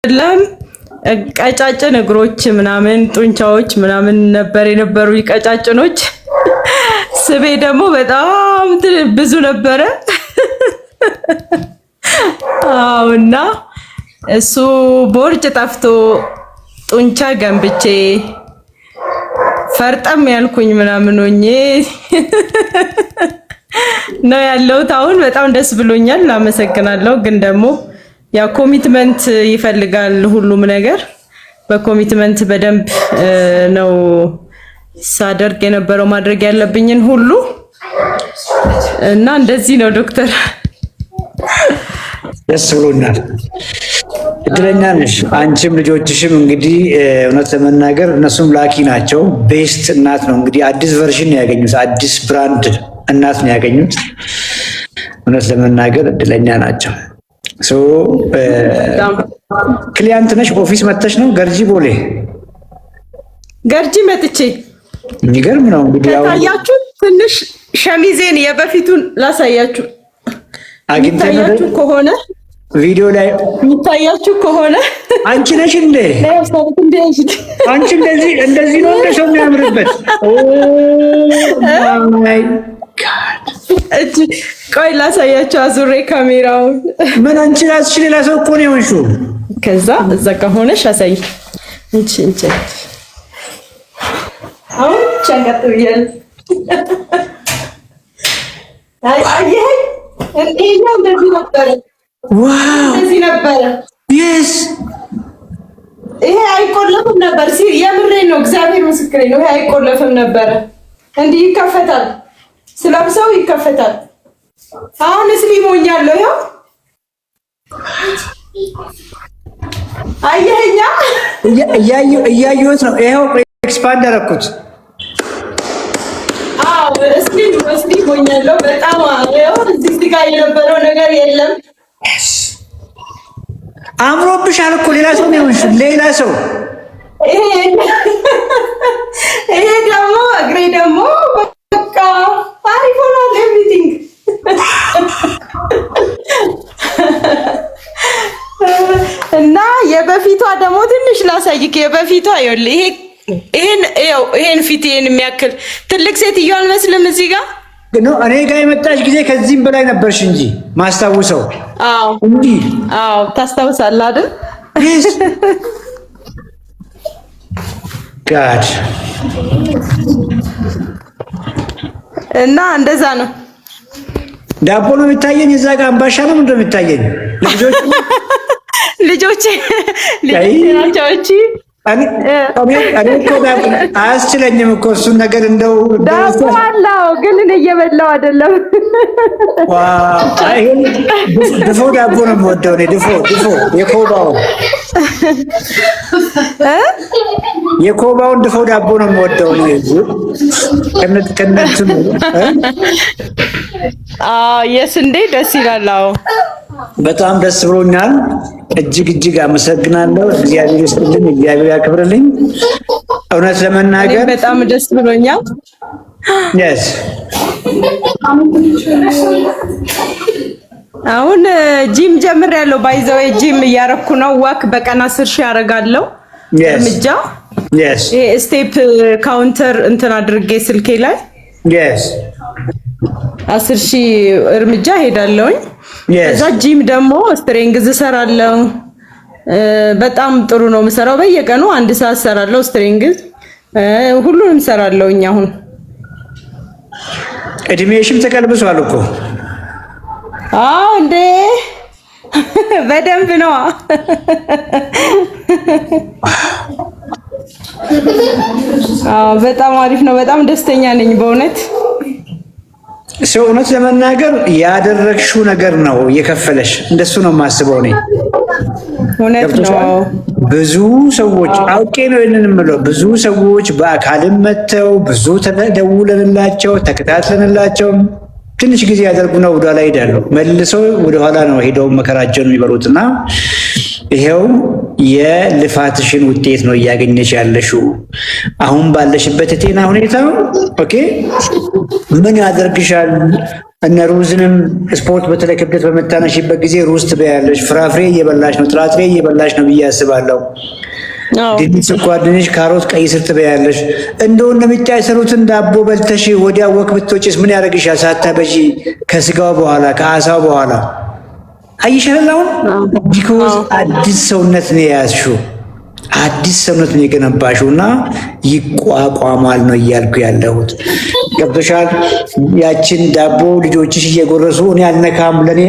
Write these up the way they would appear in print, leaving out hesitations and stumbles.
አይደለም ቀጫጭን እግሮች ምናምን ጡንቻዎች ምናምን ነበር የነበሩ ቀጫጭኖች። ስቤ ደግሞ በጣም ብዙ ነበረ። አውና እሱ ቦርጭ ጠፍቶ ጡንቻ ገንብቼ ፈርጠም ያልኩኝ ምናምን ሆኜ ነው ያለሁት። አሁን በጣም ደስ ብሎኛል፣ አመሰግናለሁ። ግን ደግሞ ያ ኮሚትመንት ይፈልጋል ሁሉም ነገር። በኮሚትመንት በደንብ ነው ሳደርግ የነበረው ማድረግ ያለብኝን ሁሉ እና እንደዚህ ነው ዶክተር። ደስ ብሎናል። እድለኛ ነሽ አንቺም ልጆችሽም። እንግዲህ እውነት ለመናገር እነሱም ላኪ ናቸው። ቤስት እናት ነው እንግዲህ አዲስ ቨርዥን ያገኙት፣ አዲስ ብራንድ እናት ነው ያገኙት። እውነት ለመናገር እድለኛ ናቸው። ክሊያንት ነሽ? ኦፊስ መጥተሽ ነው? ገርጂ ቦሌ ገርጂ መጥቼ። የሚገርም ነው እንግዲህ ታያችሁ። ትንሽ ሸሚዜን የበፊቱን ላሳያችሁ። አግኝታችሁ ከሆነ ቪዲዮ ላይ የሚታያችሁ ከሆነ አንቺ ነሽ እንዴ? አንቺ እንደዚህ ነው እንደ ሰው የሚያምርበት። ኦ ማይ ጋድ! ቆይ ላሳያችሁ አዙሬ ካሜራውን። ምን አንቺ ራስሽ ሌላ ሰው እኮ ነው የሆንሽው። ከዛ እዛ ከሆነሽ አሳይ። እንቺ አሁን ቸንቀጥ ብያለሁ። አይ እንደዚህ ነበረ። ዋው! እንደዚህ ነበረ። የስ ይሄ አይቆለፍም ነበር። የምሬን ነው፣ እግዚአብሔር ምስክሬ ነው። ይሄ አይቆለፍም ነበረ። እንዲህ ይከፈታል፣ ስለብሰው ይከፈታል። አሁን እስሊም ሆኛለሁ። ያው አየኸኛ፣ እያየሁት ነው። ይኸው ኤክስፓንድ አደረኩት። አዎ እስሊም ሆኛለሁ በጣም። ያው እዚህ ጋር የነበረው ነገር የለም። አምሮብሻል እኮ ሌላ ሰው ነው የሆንሽው፣ ሌላ ሰው። ይሄ ደግሞ እግሬ ደግሞ በቃ አሪፍ ሆኗል። ኤቭሪቲንግ እና የበፊቷ ደግሞ ትንሽ ላሳይክ። የበፊቷ ይኸውልህ፣ ይሄን ፊት የሚያክል ትልቅ ሴትዮ አልመስልም እዚህ ጋር ነው። እኔ ጋር የመጣች ጊዜ ከዚህም በላይ ነበርሽ እንጂ ማስታውሰው። አዎ እንዴ! አዎ ታስታውሳለህ አይደል? ጋድ እና እንደዛ ነው። ዳቦ ነው የሚታየኝ እዛ ጋር፣ አምባሻ ነው ምንድን ነው የሚታየኝ? ልጆቼ ናቸው እንጂ እኔ እኮ አያስችለኝም እኮ እሱን ነገር። እንደው ዳቦ አለው ግን እኔ እየበላሁ አይደለም። ድፎ ዳቦ ነው የምወደው እኔ። ድፎ የኮባውን ድፎ ዳቦ ነው የምወደው እኔ። ከነቱ የስንዴ ደስ ይላል። አዎ በጣም ደስ ብሎኛል። እጅግ አመሰግናለሁ። እግዚአብሔር ይስጥልኝ፣ እግዚአብሔር ያክብርልኝ። እውነት ለመናገር በጣም ደስ ብሎኛል። yes አሁን ጂም ጀምሬያለሁ። ባይዘው ጂም እያረኩ ነው። ዋክ በቀን 10,000 አደርጋለሁ። እርምጃ yes ስቴፕ ካውንተር እንትን አድርጌ ስልኬ ላይ yes 10,000 እርምጃ ሄዳለሁኝ። እዛ ጂም ደግሞ ስትሬንግዝ እሰራለሁ። በጣም ጥሩ ነው የምሰራው። በየቀኑ 1 ሰዓት እሰራለሁ ስትሬንግዝ፣ ሁሉንም እሰራለሁኝ። አሁን እድሜሽም ተቀልብሷል እኮ። አዎ እንዴ በደንብ ነው። አዎ በጣም አሪፍ ነው። በጣም ደስተኛ ነኝ በእውነት። ሰው እውነት ለመናገር ያደረግሽው ነገር ነው የከፈለሽ። እንደሱ ነው የማስበው እኔ። እውነት ነው። ብዙ ሰዎች አውቄ ነው ይሄንን የምለው። ብዙ ሰዎች በአካልም መተው ብዙ ተደውለንላቸው ተከታትለንላቸው ትንሽ ጊዜ ያደርጉና ወደኋላ ሄዳሉ። መልሰው ወደኋላ ነው ሄደው መከራቸውን የሚበሉትና ይሄው የልፋትሽን ውጤት ነው እያገኘሽ ያለሽው አሁን ባለሽበት የጤና ሁኔታ። ኦኬ ምን ያደርግሻል? እነ ሩዝንም ስፖርት በተለይ ክብደት በምታነሺበት ጊዜ ሩዝ ትበያለሽ፣ ፍራፍሬ እየበላሽ ነው፣ ጥራጥሬ እየበላሽ ነው ብዬ አስባለሁ። ድንች፣ ስኳር ድንች፣ ካሮት፣ ቀይ ስር ትበያለሽ። እንደው እንደሚታሰሩትን ዳቦ በልተሽ ወዲያ ወክ ብትወጪስ ምን ያደርግሻል? ሳታበዢ ከስጋው በኋላ ከአሳው በኋላ አይሻላውን? ቢኮዝ አዲስ ሰውነት ነው የያዝሽው፣ አዲስ ሰውነት ነው የገነባሽው እና ይቋቋማል ነው እያልኩ ያለሁት። ገብቶሻል? ያችን ዳቦ ልጆችሽ እየጎረሱ እኔ አልነካም ለኔ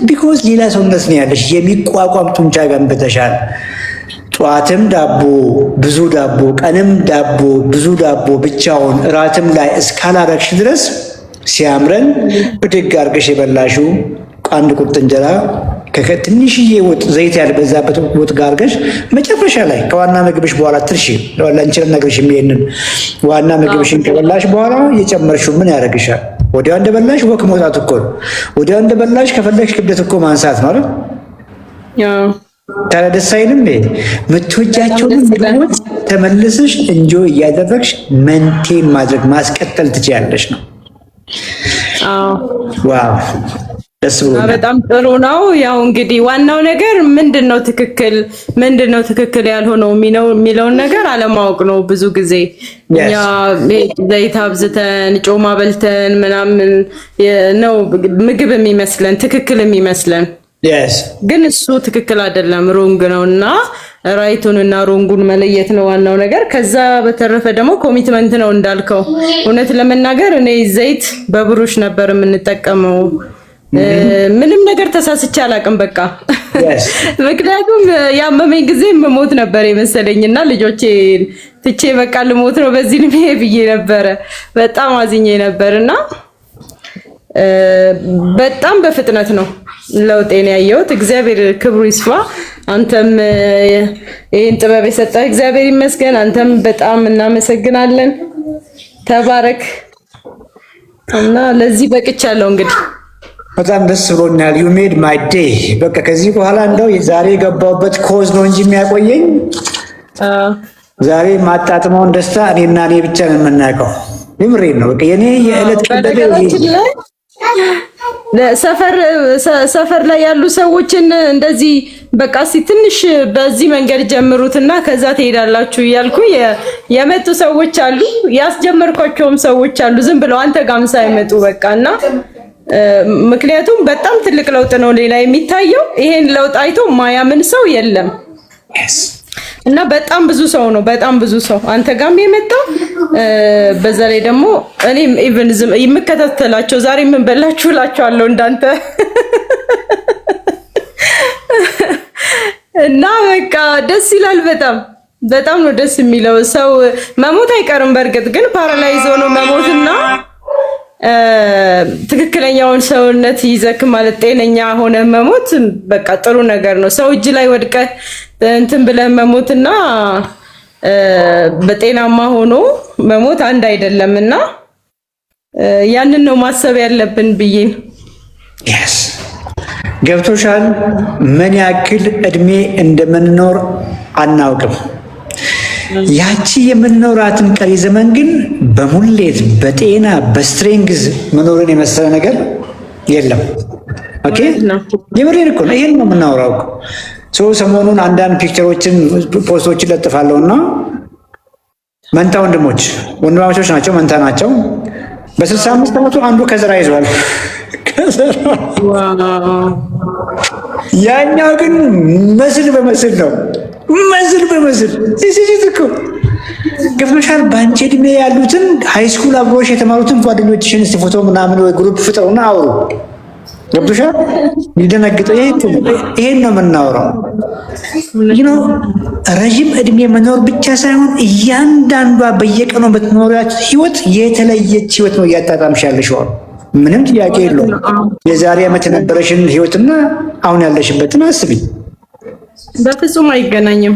ቢኮዝ ሌላ ሰውነት ነው ያለሽ፣ የሚቋቋም ጡንቻ ገንብተሻል። ጠዋትም ዳቦ ብዙ ዳቦ፣ ቀንም ዳቦ ብዙ ዳቦ ብቻውን እራትም ላይ እስካላረግሽ ድረስ ሲያምረን ብድግ አርገሽ የበላሽው አንድ ቁርጥ እንጀራ ከትንሽዬ ወጥ ዘይት ያልበዛበት ወጥ ጋር አርገሽ መጨረሻ ላይ ከዋና ምግብሽ በኋላ ትርሺ ለአንቺን ነገርሽ የሚሄንን ዋና ምግብሽን ከበላሽ በኋላ የጨመርሽው ምን ያደርግሻል? ወዲያው እንደበላሽ ወክ መውጣት እኮ ነው። ወዲያው እንደበላሽ ከፈለግሽ ክብደት እኮ ማንሳት ነው አይደል? ታዲያ ደስ አይልም? ምትወጃቸውን ምግቦች ተመልሰሽ እንጆ እያደረግሽ መንቴን ማድረግ ማስቀጠል ትችያለሽ ነው። ዋው ደስ ብሎኛል። በጣም ጥሩ ነው። ያው እንግዲህ ዋናው ነገር ምንድነው ትክክል ያልሆነው የሚለውን ነገር አለማወቅ ነው። ብዙ ጊዜ እኛ ዘይት አብዝተን ጮማ በልተን ምናምን ነው ምግብ የሚመስለን ትክክል የሚመስለን ግን እሱ ትክክል አይደለም፣ ሮንግ ነውና ራይቱን እና ሮንጉን መለየት ነው ዋናው ነገር። ከዛ በተረፈ ደግሞ ኮሚትመንት ነው እንዳልከው። እውነት ለመናገር እኔ ዘይት በብሩሽ ነበር የምንጠቀመው። ምንም ነገር ተሳስቼ አላውቅም በቃ ምክንያቱም ያመመኝ ጊዜ መሞት ነበር የመሰለኝና ልጆቼ ትቼ በቃ ልሞት ነው በዚህ ልሜ ብዬ ነበረ። በጣም አዝኜ ነበርና በጣም በፍጥነት ነው ለውጤን ያየሁት። እግዚአብሔር ክብሩ ይስፋ። አንተም ይሄን ጥበብ የሰጠህ እግዚአብሔር ይመስገን። አንተም በጣም እናመሰግናለን። ተባረክ እና ለዚህ በቅቻለሁ። እንግዲህ በጣም ደስ ብሎኛል። ዩ ሜድ ማይ ዴይ። በቃ ከዚህ በኋላ እንደው ዛሬ የገባሁበት ኮዝ ነው እንጂ የሚያቆየኝ ዛሬ ማጣጥመውን ደስታ እኔና እኔ ብቻ ነው የምናውቀው። ይምሬን ነው በቃ የኔ የዕለት ቀለብ ሰፈር ላይ ያሉ ሰዎችን እንደዚህ በቃ ትንሽ በዚህ መንገድ ጀምሩትና ከዛ ትሄዳላችሁ እያልኩ የመጡ ሰዎች አሉ። ያስጀመርኳቸውም ሰዎች አሉ ዝም ብለው አንተ ጋም ሳይመጡ በቃና ምክንያቱም በጣም ትልቅ ለውጥ ነው ሌላ የሚታየው። ይሄን ለውጥ አይቶ ማያምን ሰው የለም እና በጣም ብዙ ሰው ነው፣ በጣም ብዙ ሰው አንተ ጋም የመጣው። በዛ ላይ ደግሞ እኔም ኢቭን የምከታተላቸው ዛሬ ምን በላችሁ እላቸዋለሁ እንዳንተ እና በቃ ደስ ይላል። በጣም ነው ደስ የሚለው። ሰው መሞት አይቀርም በእርግጥ ግን ፓራላይዝ ሆኖ መሞትና ትክክለኛውን ሰውነት ይዘክ ማለት ጤነኛ ሆነ መሞት በቃ ጥሩ ነገር ነው። ሰው እጅ ላይ ወድቀህ እንትን ብለህ መሞትና በጤናማ ሆኖ መሞት አንድ አይደለምና ያንን ነው ማሰብ ያለብን ብዬ ነው። ገብቶሻል? ምን ያክል እድሜ እንደምንኖር አናውቅም። ያቺ የምንኖራትን ቀሪ ዘመን ግን በሙሌት በጤና በስትሬንግዝ መኖርን የመሰለ ነገር የለም። ኦኬ የምሬን እኮ ነው። ይሄን ነው የምናወራው እኮ። ሰሞኑን አንዳንድ ፒክቸሮችን ፖስቶችን ለጥፋለሁና መንታ ወንድማማቾች ናቸው፣ መንታ ናቸው። በ65 ዓመቱ አንዱ ከዘራ ይዟል። ያኛው ግን መስል በመስል ነው መስል እዚህ እኮ ገብቶሻል? በአንቺ እድሜ ያሉትን ሃይስኩል አብሮሽ የተማሩትን ጓደኞችሽን እስቲ ፎቶ ምናምን ወይ ግሩፕ ፍጠሩና አውሩ። ገብቶሻል? ሊደነግጠው ይሄን ነው የምናወራው። ረዥም እድሜ መኖር ብቻ ሳይሆን እያንዳንዷ በየቀኑ በትኖሪያት ህይወት የተለየች ህይወት ነው እያጣጣምሽ ያለሽው። ምንም ጥያቄ የለውም። የዛሬ ዓመት የነበረሽን ህይወትና አሁን ያለሽበትን አስቢ። በፍጹም አይገናኝም።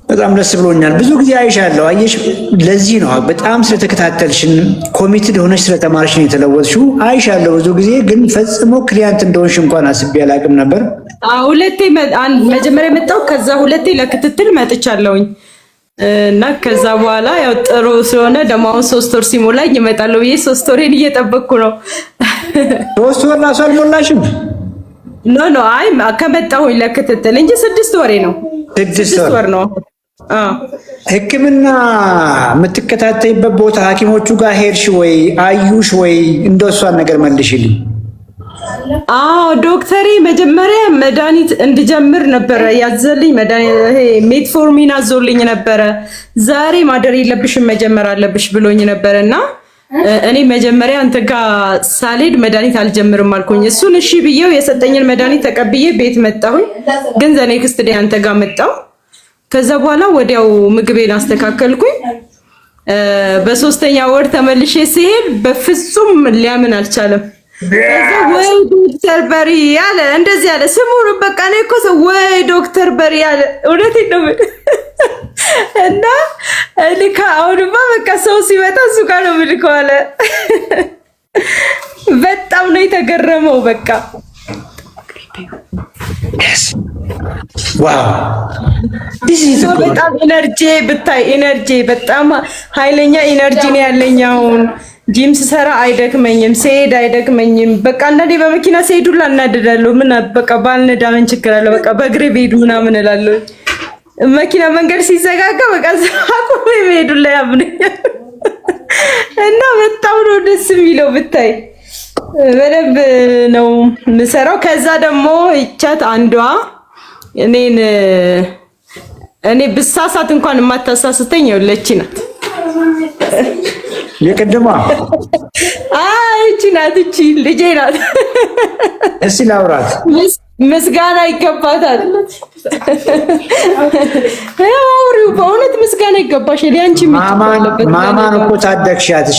በጣም ደስ ብሎኛል። ብዙ ጊዜ አይሻለሁ። አየሽ፣ ለዚህ ነው በጣም ስለተከታተልሽን ኮሚትድ ሆነሽ ስለተማርሽን የተለወጥሽው። አይሻለሁ ብዙ ጊዜ ግን ፈጽሞ ክሊያንት እንደሆንሽ እንኳን አስቤ አላቅም ነበር። ሁለቴ መጀመሪያ መጣሁ፣ ከዛ ሁለቴ ለክትትል መጥቻለሁኝ። እና ከዛ በኋላ ያው ጥሩ ስለሆነ ደግሞ አሁን 3 ወር ሲሞላኝ እመጣለሁ ብዬ 3 ወሬን እየጠበቅኩ ነው። 3 ወር ራሱ አልሞላሽም? ኖ አይ ከመጣሁኝ ለክትትል እንጂ 6 ወሬ ነው። 6 ወር ነው። ሕክምና የምትከታተይበት ቦታ ሐኪሞቹ ጋር ሄድሽ ወይ አዩሽ ወይ? እንደው እሷን ነገር መልሽልኝ። አዎ ዶክተሬ መጀመሪያ መድኃኒት እንድጀምር ነበረ ያዘልኝ። መድኃኒት ይሄ ሜትፎርሚን አዞልኝ ነበረ። ዛሬ ማደር የለብሽም መጀመር አለብሽ ብሎኝ ነበረና እኔ መጀመሪያ አንተ ጋር ሳልሄድ መድኃኒት አልጀምርም አልኩኝ። እሱን እሺ ብዬው የሰጠኝን መድኃኒት ተቀብዬ ቤት መጣሁኝ። ግን ዘኔ ክስት ዴይ አንተ ጋር መጣሁ። ከዛ በኋላ ወዲያው ምግቤን አስተካከልኩኝ። በሶስተኛ ወር ተመልሼ ሲሄድ በፍጹም ሊያምን አልቻለም። ወይ ዶክተር በሪ ያለ እንደዚህ ያለ ስሙን በቃ ነው እኮ ወይ ዶክተር በሪ ያለ እውነቴን ነው። እና ልካ አሁንማ በቃ ሰው ሲመጣ እሱ ጋር ነው የምልከው አለ። በጣም ነው የተገረመው። በቃ ዋው በጣም ኢነርጂ ብታይ ኢነርጂ በጣም ኃይለኛ ኢነርጂ ነው ያለኝ አሁን። ጂም ስሰራ አይደክመኝም፣ ስሄድ አይደክመኝም። በቃ አንዳንዴ በመኪና ስሄድ ሁላ እናደዳለሁ። ምን በቃ ባልነዳ ምን ችግር አለ? በቃ በእግሬ ብሄድ ምናምን እላለሁ። መኪና መንገድ ሲዘጋጋ በቃ አቁሜ ብሄድ ሁላ ያምነኛል። እና በጣም ነው ደስ የሚለው ብታይ። በደንብ ነው የምሰራው። ከዛ ደግሞ ይቻት አንዷ እኔ ብሳሳት እንኳን የማታሳስተኝ ይኸውልህ ናት። የቀደማ እቺ ናት፣ እቺ ልጄ ናት። እስቲ ላውራት። ምስጋና ይገባታል። አውሪው፣ በእውነት ምስጋና ይገባሻል። ያንቺ ማማን እኮ ታደግሻት።